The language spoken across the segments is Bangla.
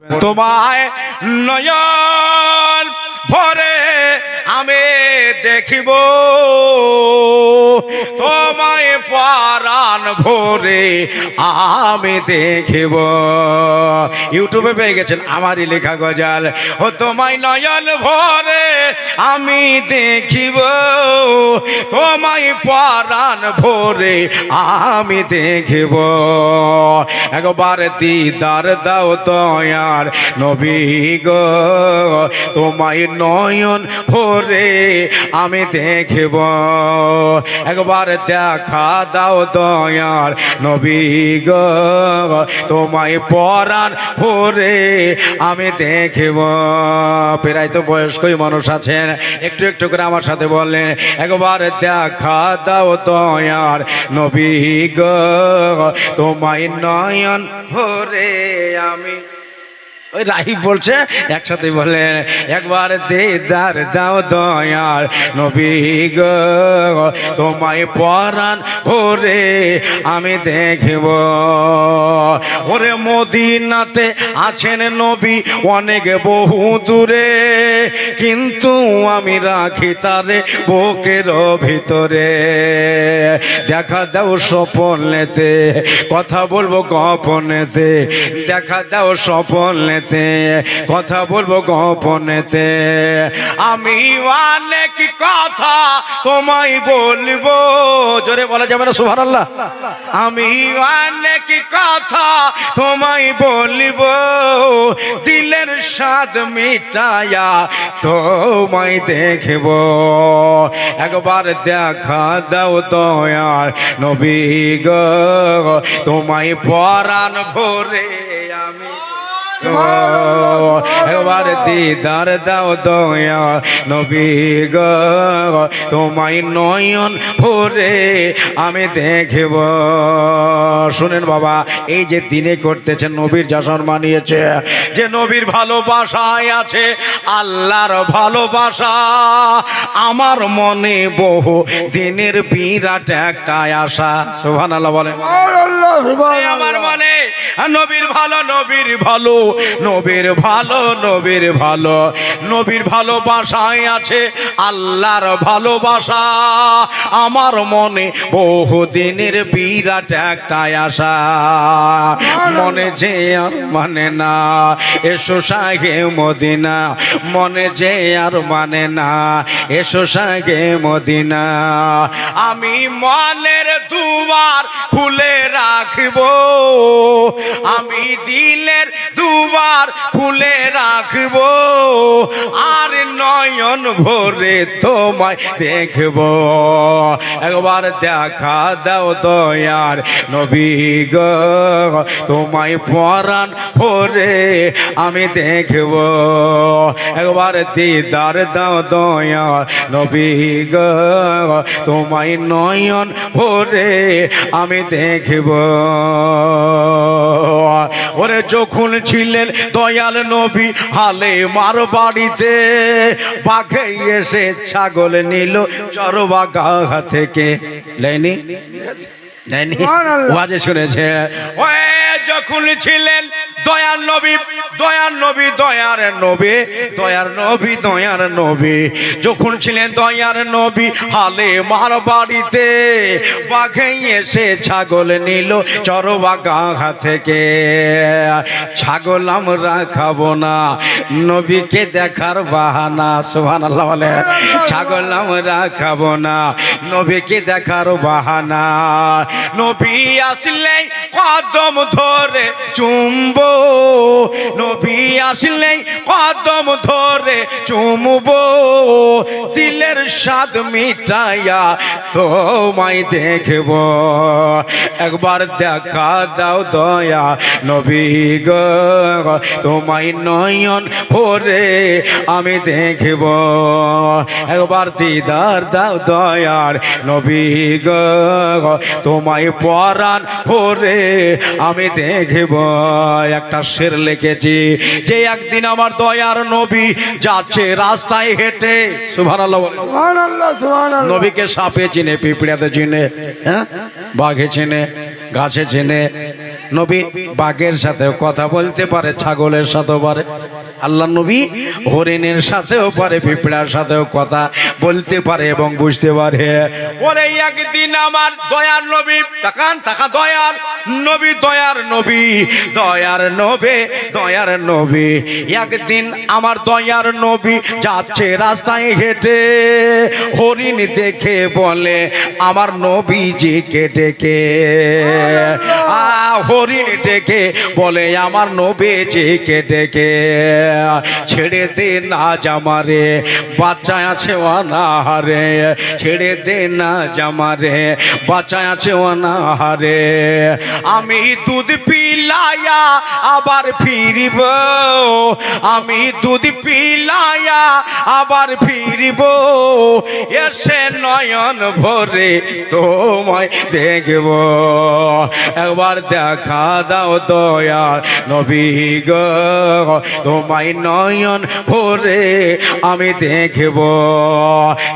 তোমায় নয়ন ভরে আমি দেখিব, তোমায় পরাণ ভরে আমি দেখিব। ইউটিউবে পেয়ে গেছেন আমারই লেখা গজল। ও তোমায় নয়ন ভরে আমি দেখিব, তোমায় পরাণ ভরে আমি দেখিব। একবার দিদার দাও দয়ার নবী গো, তোমায় নয়ন ভরে আমি দেখিব। একবার দেখা দাও দয়ার নবী গো, তোমায় পরাণ ভরে আমি দেখিব। প্রায় তো বয়স্কই মানুষ আছেন, একটু একটু করে আমার সাথে বললেন, একবার দেখা দাও দয়ার নবী গো, তোমায় নয়ন ভরে আমি। ওই রাহি বলছে, একসাথে বলেন, একবার দিদার দাও দয়ার নবী গো, তোমায় পরাণ ভরে আমি দেখিব। ওরে মদিনাতে আছেন নবী অনেক বহু দূরে, কিন্তু আমি রাখি তারে বুকের ভিতরে। দেখা দাও স্বপনেতে, কথা বলবো গোপনেতে। দেখা দাও স্বপনেতে, কথা বলবো গোপনেতে। আমি অনেক কথা তোমায় বলবো, জোরে বলা যাবে না সুবহানাল্লাহ। আমি অনেক কথা তোমায় বলবো, দিলের স্বাদ মিটায়া তোমায় দেখব। একবার দেখা দাও দয়ার নবী গো, তোমায় পরাণ ভরে আমি। একবার দিদার দাও দয়া নবী গো, তোমায় নয়ন ভরে আমি দেখিব। শুনেন বাবা, এই যে দিনে করতেছেন নবীর যশন মানিয়েছে, যে নবীর ভালোবাসায় আছে আল্লাহর ভালোবাসা। আমার মনে বহু দিনের বিরাট একটা আশা। সুবহানাল্লাহ বলেন। আমার মনে নবীর ভালো, নবীর ভালো, নবীর ভালো, নবীর ভালো, নবীর ভালোবাসায় আছে আল্লাহর ভালোবাসা। আমার মনে বহুদিনের বিরাট একটা আশা, মনে যে আর মানে না এসো সাগে মদিনা, মনে যে আর মানে না এসো সাগে মদিনা। আমি মনের দুয়ার খুলে রাখব, আমি দিলের দুয়ার খুলে রাখব, আর নয়ন ভরে তোমায় দেখব। একবার দেখা দাও দয়ার নবী গো, তোমায় পরাণ ভরে আমি দেখব। একবার দিদার দাও দয়ার নবী গো, তোমায় নয়ন ভরে আমি দেখব। ওরে যখন ছিলেন দয়াল নবী হালে মার বাড়িতে, বাঘে এসে ছাগল নিল চরবাগা থেকে। লেনি ওয়াজে শুনেছে। ওয়ে যখন ছিলেন দয়ার নবী, দয়ার নবী, দয়ার নবী, দয়ার নবী, দয়ার নবী, যখন ছিলেন দয়ার নবী হালে মার বাড়িতে, বাঘে এসে ছাগল নিল চরবাগা থেকে। ছাগল আমরা খাবো না, নবীকে দেখার বাহানা। সুবহানাল্লাহ বলে। ছাগল আমরা খাবো না, নবীকে দেখার বাহানা। নবী আসলে কদম ধরে চুমবো, নবী আসলে কদম ধরে চুমবো, দিলের স্বাদ মিটাইয়া তোমায় দেখব। একবার দেখা দাও দয়া নবী গো, তোমায় নয়ন ভরে আমি দেখব। একবার দিদার দাও দয়ার নবী গো, তোমায় পরাণ ভরে আমি দেখব। একটা শের লিখেছি, যে একদিন আমার দয়ার নবী যাচ্ছে রাস্তায় হেঁটে, সুবহানাল্লাহ সুবহানাল্লাহ সুবহানাল্লাহ, নবীকে সাপে চিনে, পিঁপড়াতে চিনে, বাঘে চিনে, ঘাসে চেনে, নবী বাঘের সাথেও কথা বলতে পারে, ছাগলের সাথেও পারে, আল্লাহ নবী হরিণের সাথেও পারে, পিঁপড়ার সাথেও কথা বলতে পারে এবং বুঝতে পারে। ওরে একদিন আমার দয়ার নবী, তাকান তাকা, দয়ার নবী, দয়ার নবী, দয়ার নবী, দয়ার নবী, একদিন আমার দয়ার নবী যাচ্ছে রাস্তায় হেঁটে, হরিণ দেখে বলে আমার নবীজিকে ডেকে, হরিণ ডেকে বলে আমার নবীজিকে ডেকে, ছেড়ে দে না জামারে, বাচ্চা আছে অনাহারে, ছেড়ে দে না জামারে, বাচ্চা আছে অনাহারে, আমি দুধ পিলায়া আবার ফিরিব, আমি দুধ পিলায়া আবার ফিরিব, এসে নয়ন ভরে তোমায় দেখব, একবার দেখা দাও দয়ার নবী গো, তোমায় নয়ন ভরে আমি দেখব,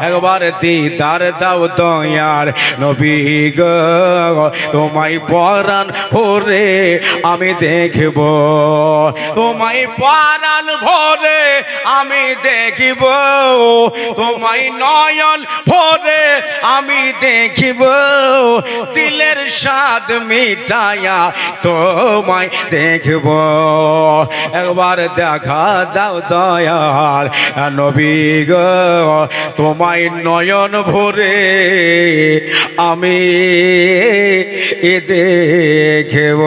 একবার দিদার দাও দয়ার নবী গো, তোমায় পরাণ ভরে আমি দেখব, তোমায় পরাণ ভরে আমি দেখব, তোমায় নয়ন ভরে আমি দেখিব, দিলের স্বাদ মিটায়া তোমায় দেখব, একবার দেখা দাও দয়াল নবী গো, তোমায় নয়ন ভরে আমি দেখব।